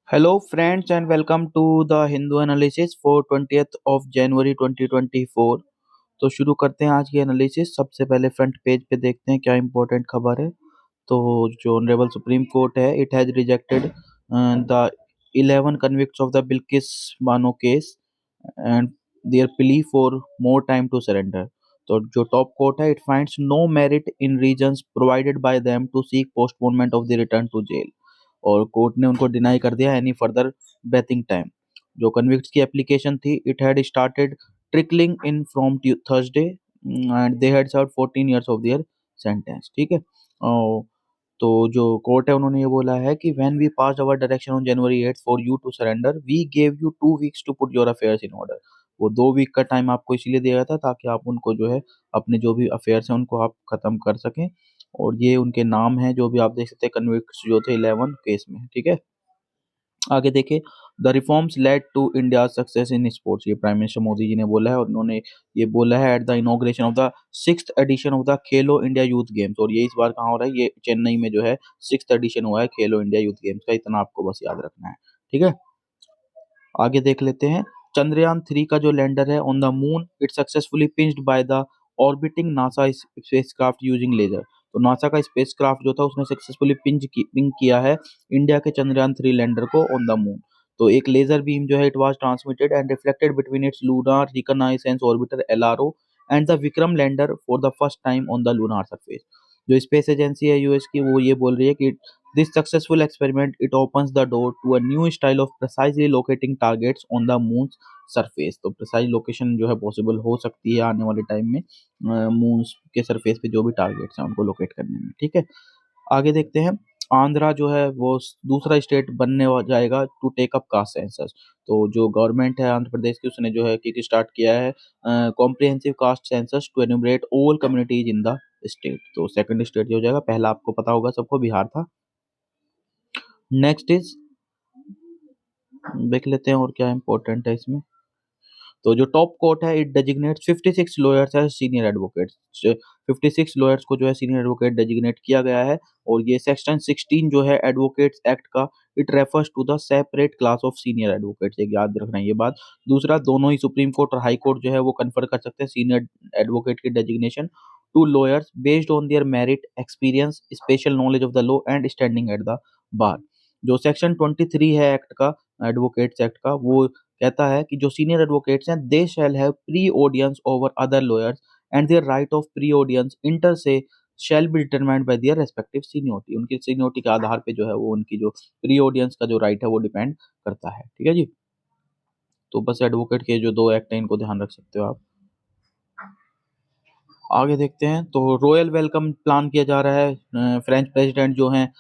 Hello, friends, and welcome to the Hindu analysis for 20th of January 2024। तो शुरू करते हैं आज की एनालिसिस। सबसे पहले फ्रंट पेज पे देखते हैं क्या इंपॉर्टेंट खबर है। तो जो ऑनरेबल सुप्रीम कोर्ट है, it has rejected the 11 convicts of the Bilkis Bano case and their plea for more time to surrender। तो जो टॉप कोर्ट है, it finds no merit in reasons provided by them to seek postponement of the return to jail. और court ने उनको deny कर दिया any further breathing time. जो convicts की एप्लीकेशन थी, it had started trickling in from Thursday and they had serve 14 years of their sentence. ठीक है। तो जो कोर्ट है, उन्होंने ये बोला है कि when we passed our direction on January 8 for you to surrender, we gave you 2 weeks to put your affairs in order. वो 2 वीक का टाइम आपको इसीलिए दिया गया था ताकि आप उनको जो है अपने जो भी अफेयर्स हैं उनको आप खत्म कर सकें। और ये उनके नाम है जो भी आप देख सकते हैं, कन्विक्ट्स जो थे 11 केस में। ठीक है। आगे देखिए, the reforms led to India success in sports. ये प्राइम मिनिस्टर मोदी जी ने बोला है और उन्होंने ये बोला है at the inauguration of the 6th edition of the Khelo India youth games. और ये इस बार कहाँ हो रहा है? ये चेन्नई में जो है 6th एडिशन हुआ है खेलो इंडिया यूथ गेम्स का। इतना आपको बस याद रखना है। ठीक है। आगे देख लेते हैं, चंद्रयान 3 का जो लैंडर है on the moon, it successfully pinged by the orbiting NASA spacecraft using laser. तो नासा का स्पेसक्राफ्ट जो था उसने सक्सेसफुली पिंच किया है इंडिया के चंद्रयान 3 लैंडर को ऑन द मून। तो एक लेजर बीम जो है, it was transmitted and reflected between its lunar reconnaissance orbiter LRO and the Vikram lander for the first time on the lunar surface. जो space agency है US की, वो ये बोल रही है कि this successful experiment, it opens the door to a new style of precisely locating targets on the moon's surface। तो प्रिसाइज लोकेशन जो है पॉसिबल हो सकती है आने वाले टाइम में मून के सरफेस पे जो भी टारगेट्स हैं उनको लोकेट करने में। ठीक है। आगे देखते हैं, आंध्रा जो है वो दूसरा स्टेट बनने जाएगा to take up caste census. तो जो गवर्नमेंट है आंध्र प्रदेश की, उसने जो है किक स्टार्ट किया है comprehensive caste census to enumerate all communities in the state. तो सेकंड स्टेट हो जाएगा, पहला आपको पता होगा सबको बिहार था। नेक्स्ट इज, देख लेते हैं और क्या इंपॉर्टेंट है इसमें। तो जो टॉप कोर्ट है, it designates 56 lawyers as senior advocates. 56 lawyers को जो है सीनियर एडवोकेट डेजिग्नेट किया गया है। और ये सेक्शन 16 जो है एडवोकेट्स एक्ट का, it refers to the separate class of senior advocates. एक याद रखना है ये बात। दूसरा, दोनों ही सुप्रीम कोर्ट और हाई कोर्ट जो है वो कन्फर कर सकते हैं सीनियर एडवोकेट की designation to lawyers based on their merit, experience, special knowledge of the law and standing at the bar. जो सेक्शन 23 है एक्ट का, एडवोकेट्स एक्ट का, वो कहता है कि जो सीनियर एडवोकेट्स हैं, they shall have pre audience over other lawyers and their right of pre audience inter se shall be determined by their respective seniority. उनकी सीनियोरिटी के आधार पे जो है वो उनकी जो प्री ऑडियंस का जो राइट है वो डिपेंड करता है। ठीक है जी। तो बस एडवोकेट के जो दो एक्ट हैं इनको ध्यान रख सकते हो आप। आगे देखते हैं, तो रॉयल वेलकम प्लान किया जा रहा है। फ्रेंच प्रेसिडेंट जो हैं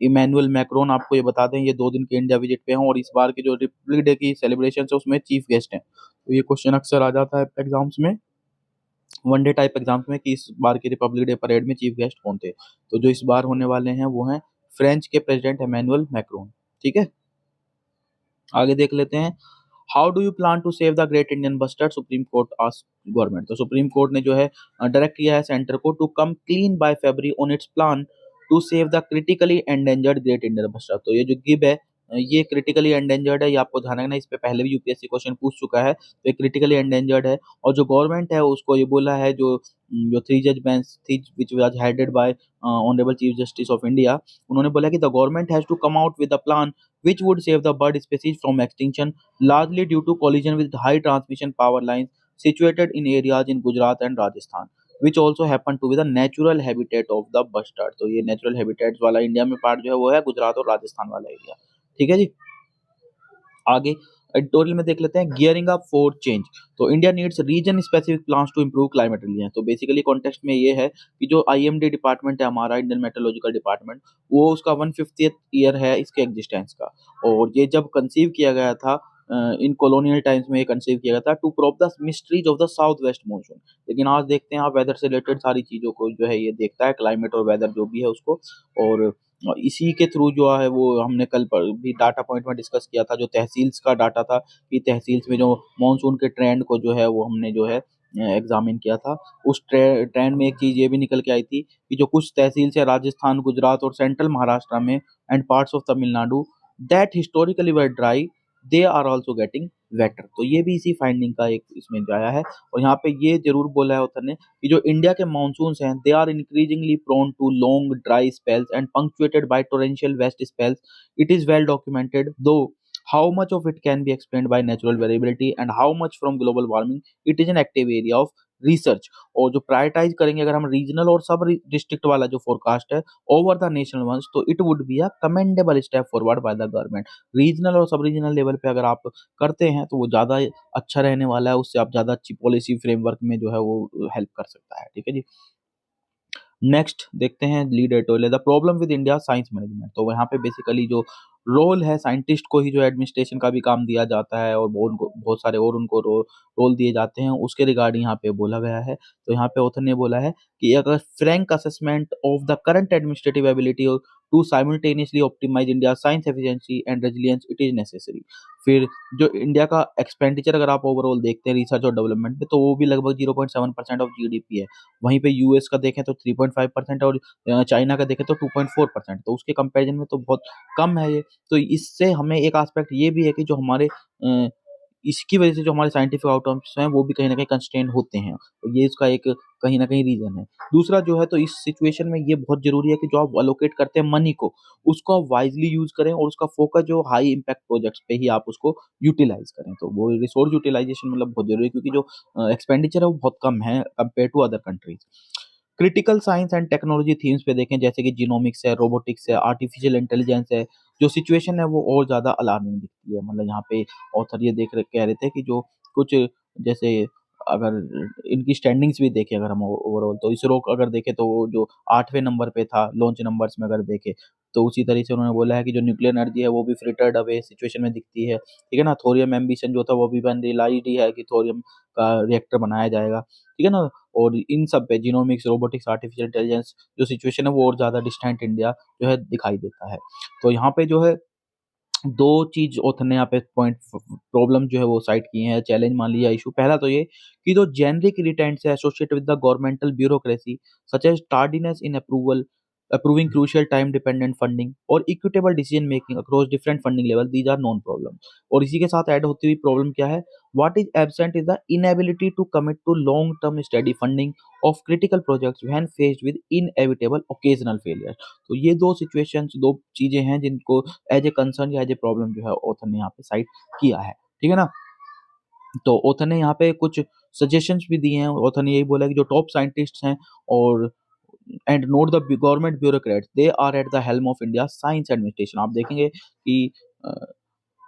इमैनुअल मैक्रोन, आपको ये बता दें, ये 2 दिन के इंडिया विजिट पे हैं और इस बार की जो रिपब्लिक डे की सेलिब्रेशन है उसमें चीफ गेस्ट हैं। तो ये क्वेश्चन अक्सर आ जाता है एग्जाम्स में, वनडे टाइप एग्जाम्स में, कि इस बार की रिपब्लिक डे परेड में चीफ गेस्ट कौन थे। तो जो इस बार होने वाले हैं वो हैं फ्रेंच के प्रेसिडेंट इमैनुअल मैक्रोन। ठीक है। आगे देख लेते हैं, how do you plan to save the great Indian bustard, supreme court asked government. तो सुप्रीम कोर्ट ने जो है डायरेक्ट किया है सेंटर को to come clean by February on its plan to save the critically endangered great Indian bustard. तो ये जो गिब है, ये क्रिटिकली एंडेंजर्ड है, ये आपको ध्यान रखना है। इस पे पहले भी यूपीएससी क्वेश्चन पूछ चुका है। तो ये क्रिटिकली एंडेंजर्ड है और जो गवर्नमेंट है उसको ये बोला है, जो जो 3 जज बेंच थी which was headed by honourable chief justice of India, उन्होंने बोला कि the government has to come out with a plan which would save the bird species from extinction, largely due to collision with high transmission power lines situated in areas in Gujarat and Rajasthan, which also happen to be the natural habitat of the bustard। तो ये natural habitats वाला India में part जो है वो है गुजरात और राजस्थान वाला एरिया। ठीक है जी। आगे एडिटोरियल में देख लेते हैं, गियरिंग अप फॉर चेंज। तो India needs region specific plans to improve climate resilience. तो बेसिकली कॉन्टेक्स्ट में ये है कि जो आईएमडी डिपार्टमेंट है हमारा, इंडियन मेट्रोलॉजिकल डिपार्टमेंट, वो उसका 150th ईयर है इसके एग्जिस्टेंस का। और ये जब कंसीव किया गया था इन कॉलोनियल टाइम्स में, ये कंसीव किया गया था to probe the mysteries of the south west monsoon. लेकिन आज देखते हैं आप, वेदर से रिलेटेड सारी चीजों को जो है ये देखता है, क्लाइमेट और वेदर जो भी है उसको। और इसी के थ्रू जो है वो हमने कल पर भी डाटा पॉइंट में डिस्कस किया था, जो तहसील्स का डाटा था कि तहसील्स में जो मानसून के ट्रेंड को जो है वो हमने जो है एग्जामिन किया था। उस ट्रेंड में एक चीज ये भी निकल के आई थी कि जो कुछ तहसील से राजस्थान, गुजरात और सेंट्रल महाराष्ट्र में and parts of Tamil Nadu, that historically were dry, they are also getting wetter। तो ये भी इसी फाइंडिंग का एक इसमें आया है। और यहाँ पे ये जरूर बोला है ऑथर ने कि जो इंडिया के मानसून्स हैं they are increasingly prone to long dry spells and punctuated by torrential wet spells. It is well documented though how much of it can be explained by natural variability and how much from global warming, it is an active area of research. और जो prioritise करेंगे अगर हम regional और सब district वाला जो forecast है ओवर द नेशनल वंस, तो it would be a commendable step forward by the government. Regional और सब रीजनल लेवल पे अगर आप करते हैं तो वो ज़्यादा अच्छा रहने वाला है, उससे आप ज़्यादा अच्छी पॉलिसी फ्रेमवर्क में जो है वो हेल्प कर सकता है। ठीक है जी। नेक्स्ट देखते हैं lead editorial the problem with India science management. तो यहाँ पे बेसिकली जो रोल है साइंटिस्ट को ही जो एडमिनिस्ट्रेशन का भी काम दिया जाता है और वो उनको बहुत सारे और उनको रोल दिए जाते हैं, उसके रिगार्डिंग यहाँ पे बोला गया है। तो यहाँ पे ऑथर ने बोला है कि अगर frank assessment of the current administrative ability to simultaneously optimise India science efficiency and resilience it is necessary. फिर जो इंडिया का एक्सपेंडिचर अगर आप ओवरऑल देखते हैं रिसर्च और डेवलपमेंट में, तो वो भी लगभग 0.7% ऑफ जीडीपी है। वहीं पे यूएस का देखें तो 3.5% और चाइना का देखें तो 2.4%। तो उसके कंपैरिजन में तो बहुत कम है ये। तो इससे हमें एक एस्पेक्ट ये भी है कि जो हमारे इसकी वजह से जो हमारे साइंटिफिक आउटकम्स हैं वो भी कहीं न कहीं कंस्ट्रेंट होते हैं। तो ये इसका एक कहीं न कहीं रीज़न है। दूसरा जो है तो इस सिचुएशन में ये बहुत ज़रूरी है कि जो आप एलोकेट करते हैं मनी को, उसको आप वाइज़ली यूज़ करें और उसका फोकस जो हाई इम्पैक्ट प्रोजेक्ट्स पे ही आप उसको यूटिलाइज़ करें। तो वो रिसोर्स यूटिलाइज़ेशन मतलब बहुत ज़रूरी है, क्योंकि जो एक्सपेंडिचर है वो बहुत कम है compare to other countries. Critical science and technology themes पे देखें जैसे कि जीनोमिक्स है, रोबोटिक्स है, आर्टिफिशियल इंटेलिजेंस है, जो सिचुएशन है वो और ज़्यादा अलार्मिंग दिखती है। मतलब यहाँ पे ऑथर ये कह रहे थे कि जो कुछ जैसे अगर इनकी स्टैंडिंग्स भी देखें अगर हम ओवरऑल, तो इसरो अगर देखें तो वो जो 8वें नंबर पे था लॉन्च नंबर्स में अगर देखें, तो उसी तरीके से उन्होंने बोला है कि जो न्यूक्लियर एनर्जी है वो भी फ्रिटर्ड अवे सिचुएशन में दिखती है। ठीक है ना? थोरियम एम्बिशन जो था वो भी बन रियलाइज़्ड ही है कि थोरियम का रिएक्टर बनाया जाएगा। ठीक है ना? और इन सब पे जीनोमिक्स, रोबोटिक्स, आर्टिफिशियल इंटेलिजेंस जो सिचुएशन है वो और ज़्यादा डिस्टेंट इंडिया जो है दिखाई देता है। तो यहाँ पे जो है 2 चीज़ ऑथर ने यहाँ पे पॉइंट प्रॉब्लम जो है वो साइट की हैं, चैलेंज मान लिया इश्यू। पहला तो ये कि जो जेनेरिक इरिटेंट्स है associated with the governmental bureaucracy such as tardiness in approving crucial time dependent funding और equitable decision making across different funding level, these are known problem. और इसी के साथ ऐड होती हुई प्रॉब्लम क्या है? What is absent is the inability to commit to long term study funding of critical projects when faced with inevitable occasional failure. तो ये 2 सिचुएशंस 2 चीज़ें हैं जिनको एज़ ए कंसर्न या एज़ ए प्रॉब्लम जो है ऑथर ने यहाँ पे साइट किया है। ठीक है ना? तो ऑथर ने यहाँ पे कुछ सजेशंस भी दिए हैं। ऑथर ने यही बोला है कि जो टॉप साइंटिस्ट्स हैं और and not the government bureaucrats they are at the helm of India science administration. आप देखेंगे कि अ,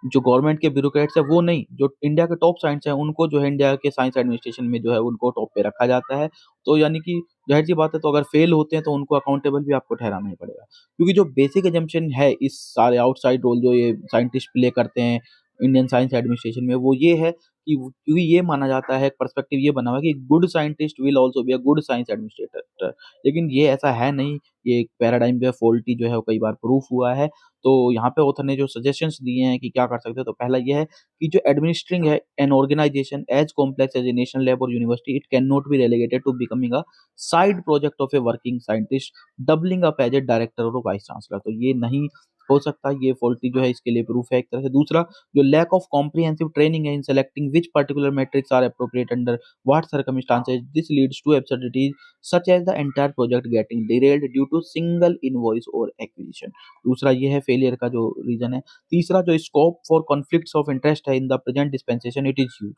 जो गवर्नमेंट के ब्यूरोक्रेट्स हैं वो नहीं, जो इंडिया के टॉप साइंस हैं उनको जो है इंडिया के साइंस एडमिनिस्ट्रेशन में जो है उनको टॉप पे रखा जाता है। तो यानी कि ज़ाहिर-सी बात है, तो अगर फेल होते हैं तो उनको अकाउंटेबल भी आपको ठहराना ही पड़ेगा। क्योंकि जो बेसिक असम्पशन है इस सारे आउटसाइड रोल जो ये साइंटिस्ट प्ले करते हैं इंडियन साइंस एडमिनिस्ट्रेशन में, वो ये है कि क्योंकि ये माना जाता है, एक पर्सपेक्टिव ये बना हुआ है कि good scientist will also be a good science administrator. लेकिन ये ऐसा है नहीं, ये एक पैराडाइम जो है फॉल्टी जो है वो कई बार प्रूफ हुआ है। तो यहाँ पे ऑथर ने जो सजेशंस दिए हैं कि क्या कर सकते हैं, तो पहला ये है कि जो एडमिनिस्ट्रिंग है an organization as complex as a national lab और university, it can not be relegated to becoming a side project of a working scientist doubling up as a director और वाइस चांसलर। तो ये नहीं हो सकता, ये faulty जो है इसके लिए प्रूफ है एक तरह से। दूसरा, जो लैक ऑफ कॉम्प्रिहेंसिव ट्रेनिंग है in selecting which particular metrics are appropriate under what circumstances, this leads to absurdities such as the entire project getting derailed due to single invoice or acquisition। दूसरा ये है failure का जो reason है। तीसरा, जो scope for conflicts of interest है in the present dispensation, it is huge.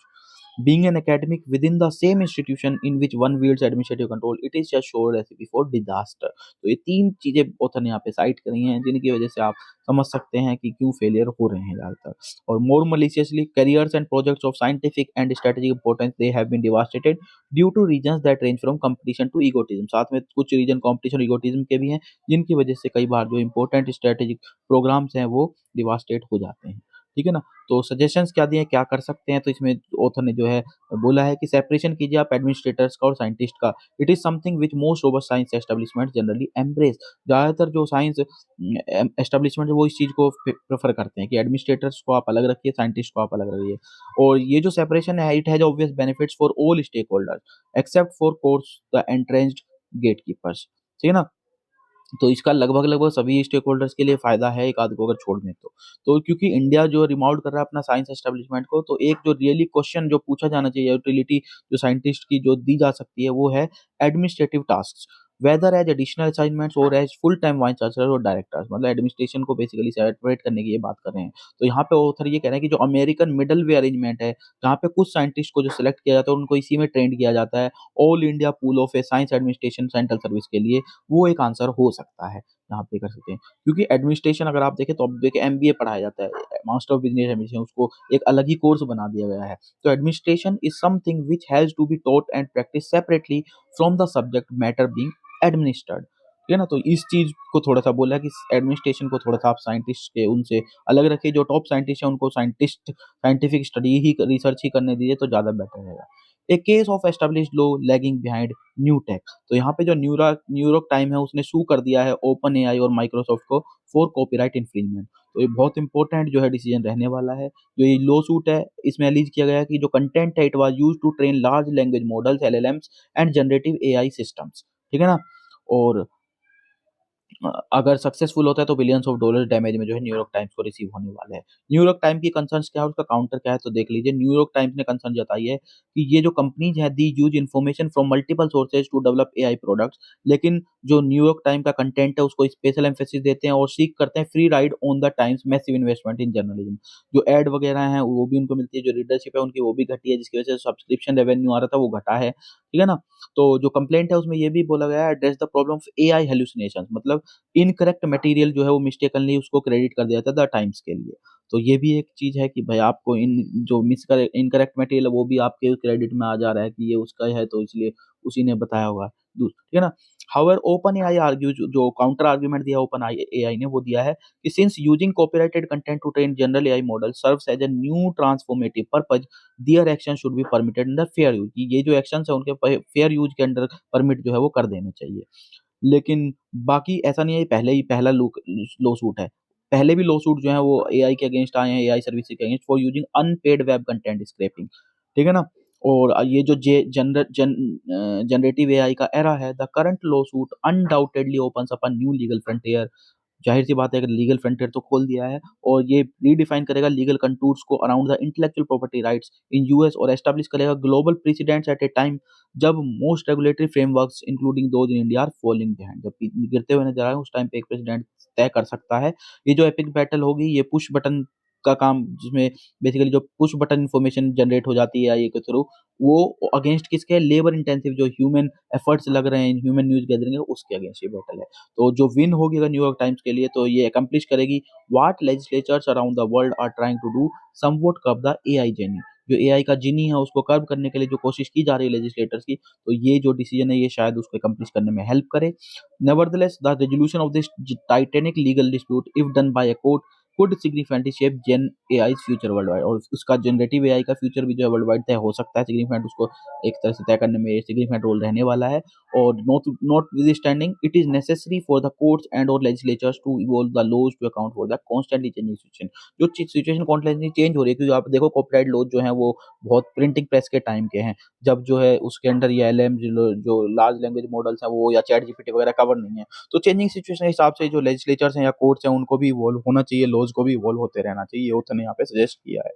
Being an academic within the same institution in which one wields administrative control, it is a sure recipe for disaster। तो ये 3 चीज़ें author ने यहाँ पे site करी हैं जिनकी वजह से आप समझ सकते हैं कि क्यों फेलियर हो रहे हैं ज़्यादातर। और मोर maliciously careers and projects of scientific and strategic importance they have been devastated due to reasons that range from competition to egotism. साथ में कुछ रीजन कंपटीशन और इगोटिज्म के भी हैं जिनकी वजह से कई बार जो इंपॉर्टेंट स्ट्रेटेजिक प्रोग्राम्स हैं वो डिवास्टेट हो जाते हैं। ठीक है ना? तो सजेशंस क्या दिए हैं, क्या कर सकते हैं, तो इसमें ऑथर ने जो है बोला है कि सेपरेशन कीजिए आप एडमिनिस्ट्रेटर्स का और साइंटिस्ट का। It is something which most robust science establishment generally embrace. ज़्यादातर जो साइंस एस्टेब्लिशमेंट है वो इस चीज़ को प्रेफर करते हैं कि एडमिनिस्ट्रेटर्स को आप अलग रखिए, साइंटिस्ट को आप अलग रखिए। और ये जो सेपरेशन है it has obvious benefits for all stakeholders except for course the entrenched gatekeepers. ठीक है ना? तो इसका लगभग-लगभग सभी स्टेक होल्डर्स के लिए फ़ायदा है, एक आध को अगर छोड़ दें तो। तो क्योंकि इंडिया जो रिमाउंट कर रहा है अपना साइंस एस्टेब्लिशमेंट को, तो एक जो रियली क्वेश्चन जो पूछा जाना चाहिए, यूटिलिटी जो साइंटिस्ट की जो दी जा सकती है, वो है administrative tasks, whether as additional assignments और as full time vice chancellor और डायरेक्टर्स, मतलब एडमिनिस्ट्रेशन को बेसिकली सेपरेट करने की ये बात कर रहे हैं। तो यहाँ पे ऑथर ये कह रहे हैं कि जो अमेरिकन मिडल वे अरेंजमेंट है, जहाँ पे कुछ साइंटिस्ट को जो सिलेक्ट किया जाता है, उनको इसी में ट्रेंड किया जाता है, all India pool of A science administration central service के लिए, वो एक आंसर हो सकता है। यहाँ पे कर सकते हैं। क्योंकि एडमिनिस्ट्रेशन अगर आप देखें तो अब देखिए एमबीए पढ़ाया जाता है, मास्टर ऑफ बिज़नेस एडमिनिस्ट्रेशन उसको एक अलग ही कोर्स बना दिया गया है। तो administration is something which has to be taught and practise separately from the subject matter being administered. ठीक है ना? तो इस चीज़ को थोड़ा-सा बोला कि एडमिनिस्ट्रेशन को थोड़ा-सा आप साइंटिस्ट के उनसे अलग रखिए, जो टॉप साइंटिस्ट हैं उनको साइंटिफिक स्टडी ही रिसर्च ही करने दीजिए तो ज़्यादा बेटर रहेगा। A case of established law lagging behind new tech. तो यहाँ पे जो न्यूयॉर्क टाइम है उसने सू कर दिया है ओपन एआई और माइक्रोसॉफ्ट को फॉर कॉपीराइट इन्फ्रिंजमेंट। तो ये बहुत इंपॉर्टेंट जो है डिसीजन रहने वाला है। जो ये लॉ सूट है इसमें एलिज किया गया है कि जो कंटेंट है it was used to train large language models LLMs and generative AI systems. ठीक है ना? और अगर सक्सेसफुल होता है तो बिलियंस ऑफ डॉलर्स डैमेज में जो है न्यूयॉर्क टाइम्स को रिसीव होने वाले हैं। न्यूयॉर्क टाइम्स की कंसर्न्स क्या है, उसका काउंटर क्या है तो देख लीजिए। न्यूयॉर्क टाइम्स ने कंसर्न जताई है कि ये जो कंपनीज हैं they use information from multiple sources to develop AI products, लेकिन जो न्यूयॉर्क टाइम का कंटेंट है उसको स्पेशल एम्फेसिस देते हैं और सीक करते हैं free ride on the times massive investment in journalism. जो एड वगैरह हैं वो भी उनको मिलती है, जो रीडरशिप है उनकी वो भी घटी है, जिसकी वजह से सब्सक्रिप्शन रेवेन्यू आ रहा था वो घटा है। ठीक है ना? तो जो कंप्लेंट है उसमें ये भी बोला गया है address the problem of AI hallucinations, मतलब इनकरेक्ट मटेरियल जो है वो मिस्टेकनली उसको क्रेडिट कर दिया जाता है द टाइम्स के लिए। तो ये भी एक चीज़ है कि भाई आपको इन जो इनकरेक्ट मटेरियल है वो भी आपके क्रेडिट में आ जा रहा है कि ये उसका है तो इसलिए उसी ने बताया होगा। ठीक है ना? हाउएवर ओपन एआई आर्ग्यूज, जो काउंटर आर्गुमेंट दिया ओपन एआई ने वो दिया है कि since using copyrighted content to train general AI model serves as a new transformative purpose, their action should be permitted in the fair use. ये जो actions है उनके फेयर यूज के अंडर परमिट जो है वो कर देने चाहिए। लेकिन बाकी ऐसा नहीं है ये पहले ही पहला लॉ सूट है। पहले भी लॉ सूट जो हैं वो एआई के अगेंस्ट आए हैं, एआई सर्विसेज के against for using unpaid web content scraping. ठीक है ना? और ये जो जनरेटिव एआई का एरा है, the current lawsuit undoubtedly opens up a new legal frontier. ज़ाहिर-सी बात है, अगर लीगल फ्रंटियर तो खोल दिया है और ये रीडिफाइन करेगा लीगल कंटूर्स को around the intellectual property rights in US और एस्टैब्लिश करेगा global precedents at a time जब most regulatory frameworks including those in India are falling behind. जब गिरते हुए नज़र आए उस टाइम पे एक प्रेसिडेंट तय कर सकता है। ये जो एपिक बैटल होगी ये पुश बटन का काम, जिसमें बेसिकली जो पुश बटन इन्फॉर्मेशन जनरेट हो जाती है एआई के थ्रू, वो अगेंस्ट किसके, लेबर इंटेंसिव जो ह्यूमन एफर्ट्स लग रहे हैं, ह्यूमन न्यूज़ गैदरिंग है उसके अगेंस्ट ये बैटल है। तो जो विन होगी अगर न्यूयॉर्क टाइम्स के लिए तो ये अकम्प्लिश करेगी what legislatures around the world are trying to do, somewhat curb the AI genie. जो एआई का जीनी है उसको कर्ब करने के लिए जो कोशिश की जा रही है लेजिस्लेटर्स की, तो ये जो डिसीजन है ये शायद उसको अकम्प्लिश करने में हेल्प करे। Nevertheless the resolution of this titanic legal dispute if done by a court could significantly shape gen AI's future worldwide, और उसका जनरेटिव एआई का फ्यूचर भी जो है वर्ल्डवाइड तय हो सकता है। सिग्निफिकेंट उसको एक तरह से तय करने में सिग्निफिकेंट रोल रहने वाला है। और notwithstanding, it is necessary for the courts and or legislatures to evolve the laws to account for the constantly changing situation। जो सिचुएशन कॉन्स्टेंटली चेंज हो रही है, क्योंकि आप देखो कॉपीराइट लॉज जो हैं वो बहुत प्रिंटिंग प्रेस के टाइम के हैं, जब जो है उसके अंडर ये एलएम जो लार्ज लैंग्वेज मॉडल्स हैं वो या चैट जीपीटी वगैरह कवर नहीं है। तो चेंजिंग सिचुएशन के हिसाब से जो लेजिस्लेचर्स हैं या कोर्ट्स हैं उनको भी इवॉल्व होना चाहिए, लॉज को भी इवॉल्व होते रहना चाहिए। ये ऑथर ने यहाँ पे सजेस्ट किया है।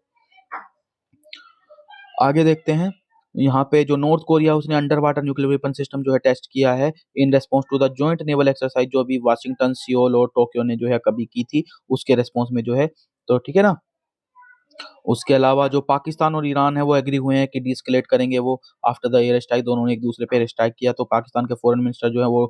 आगे देखते हैं। यहाँ पे जो नॉर्थ कोरिया उसने under water nuclear weapon system जो है टेस्ट किया है in response to the joint naval exercise, जो अभी वाशिंगटन, सियोल और टोक्यो ने जो है कभी की थी, उसके रिस्पांस में जो है। तो ठीक है ना? उसके अलावा जो पाकिस्तान और ईरान है वो एग्री हुए हैं कि डीएस्केलेट करेंगे वो आफ्टर द एयर स्ट्राइक। दोनों ने एक दूसरे पे एयर स्ट्राइक किया, तो पाकिस्तान के फॉरेन मिनिस्टर जो है वो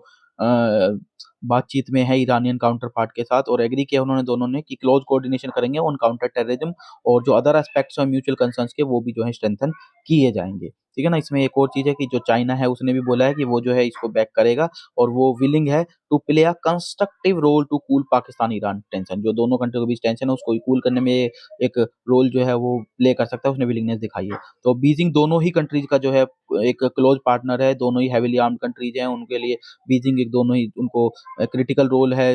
बातचीत में है ईरानियन काउंटर पार्ट के साथ और एग्री किया उन्होंने दोनों ने कि क्लोज कोऑर्डिनेशन करेंगे ऑन काउंटर टेररिज्म, और जो अदर एस्पेक्ट्स हैं म्यूचुअल कंसर्न्स के वो भी जो है स्ट्रेंथन किए जाएंगे। ठीक है ना? इसमें एक और चीज़ है कि जो चाइना है उसने भी बोला है कि वो जो है इसको बैक करेगा और वो विलिंग है to play a constructive role to cool Pakistan Iran tension. जो दोनों कंट्री के बीच टेंशन है उसको कूल करने में एक रोल जो है वो प्ले कर सकता है, उसने विलिंगनेस दिखाई है। तो बीजिंग दोनों ही कंट्रीज का जो है एक क्लोज पार्टनर है, दोनों ही हेवीली आर्म्ड कंट्रीज हैं, उनके लिए बीजिंग एक दोनों ही उनको क्रिटिकल रोल है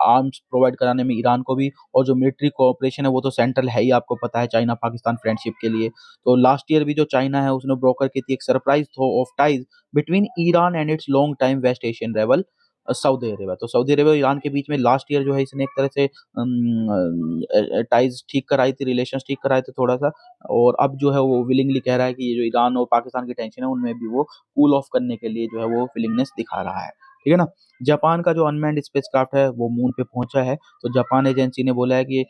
आर्म्स प्रोवाइड कराने में ईरान को भी, और जो मिलिट्री कोऑपरेशन है वो तो सेंट्रल है ही, आपको पता है चाइना पाकिस्तान फ्रेंडशिप के लिए। तो लास्ट ईयर भी जो चाइना है उसने ब्रोकर की थी एक surprise thaw of ties between Iran and its long time West Asian rival Saudi Arabia. तो सऊदी अरेबिया और ईरान के बीच में लास्ट ईयर जो है इसने एक तरह से टाइज़ ठीक कराई थी, रिलेशंस ठीक कराए थे थोड़ा-सा, और अब जो है वो विलिंगली कह रहा है कि ये जो ईरान और पाकिस्तान की टेंशन है उनमें भी वो कूल ऑफ करने के लिए जो है वो विलिंगनेस दिखा रहा है। ठीक है ना? जापान का जो अनमैन्ड स्पेसक्राफ्ट है वो मून पे पहुँचा है। तो जापान एजेंसी ने बोला है कि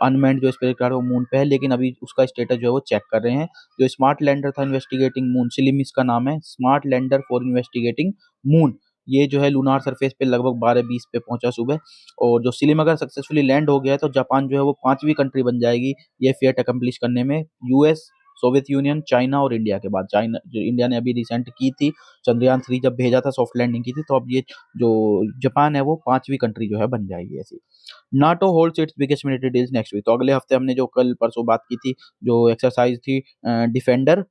अनमैन्ड जो स्पेसक्राफ्ट है वो मून पे है, लेकिन अभी उसका स्टेटस जो है वो चेक कर रहे हैं। जो स्मार्ट लैंडर था इन्वेस्टिगेटिंग मून, सिलिम इसका नाम है, smart lander for investigating moon. ये जो है लूनार सरफेस पे लगभग 12:20 पे पहुँचा सुबह, और जो सिलिम अगर सक्सेसफुली लैंड हो गया है तो जापान जो है वो 5वीं कंट्री बन जाएगी ये फेट अकम्प्लिश करने में, यूएस, सोवियत यूनियन, चाइना और इंडिया के बाद। चाइना जो इंडिया ने अभी रिसेंट की थी, चंद्रयान 3 जब भेजा था, सॉफ्ट लैंडिंग की थी, तो अब ये जो जापान है वो 5वीं कंट्री जो है बन जाएगी ऐसी। NATO holds its biggest military deals next week. तो अगले हफ्ते हमने जो कल परसों बात की थी, जो एक्सरसाइज थी डिफेंडर,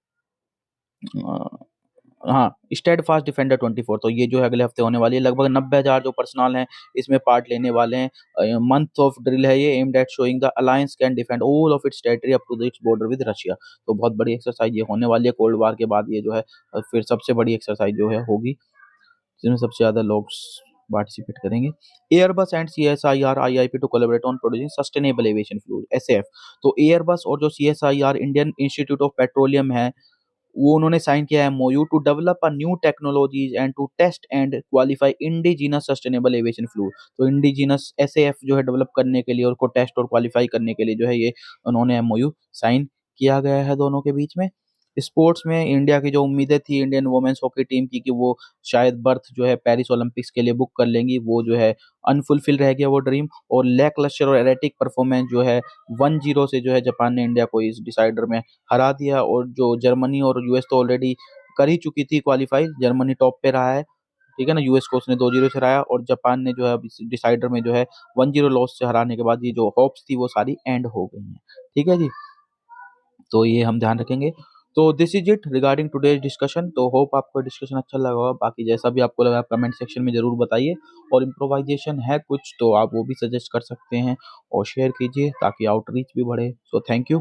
हाँ, स्टेडफास्ट डिफेंडर 24, तो ये जो है अगले हफ्ते होने वाली है। लगभग 90,000 जो पर्सनल हैं इसमें पार्ट लेने वाले हैं। मंथ ऑफ ड्रिल है ये, aimed at showing the alliance can defend all of its territory up to its border with Russia. तो बहुत बड़ी एक्सरसाइज ये होने वाली है। कोल्ड वार के बाद ये जो है फिर सबसे बड़ी एक्सरसाइज जो है होगी, जिसमें सबसे ज़्यादा लोग पार्टिसिपेट करेंगे। Airbus and CSIR IIP to collaborate on producing sustainable aviation fuel, SAF. तो एयरबस और जो CSIR Indian institute of petroleum है, वो उन्होंने साइन किया है MOU to develop a new technologies and to test and qualify indigenous sustainable aviation fuel. तो indigenous SAF जो है डेवलप करने के लिए और को टेस्ट और क्वालिफाई करने के लिए जो है ये उन्होंने एमओयू साइन किया गया है दोनों के बीच में। स्पोर्ट्स में इंडिया की जो उम्मीदें थी इंडियन वुमेन्स हॉकी टीम की कि वो शायद बर्थ जो है पेरिस ओलंपिक्स के लिए बुक कर लेंगी, वो जो है अनफुलफिल रह गया वो ड्रीम। और लैकलस्टर और एरेटिक परफॉर्मेंस जो है 1-0 से जो है जापान ने इंडिया को इस डिसाइडर में हरा दिया। और जो जर्मनी और यूएस तो ऑलरेडी कर ही चुकी थी क्वालीफाई, जर्मनी टॉप पे रहा है, ठीक है ना, यूएस को उसने 2-0 से हराया, और जापान ने जो है अब इस डिसाइडर में जो है 1-0 लॉस से हराने के बाद ये जो होप्स थी वो सारी एंड हो गई हैं। ठीक है जी, तो ये हम ध्यान रखेंगे। तो this is it regarding today's discussion. तो होप आपको डिस्कशन अच्छा लगा होगा। बाकी जैसा भी आपको लगा कमेंट सेक्शन में ज़रूर बताइए, और इम्प्रोवाइजेशन है कुछ तो आप वो भी सजेस्ट कर सकते हैं और शेयर कीजिए ताकि आउटरीच भी बढ़े। So thank you.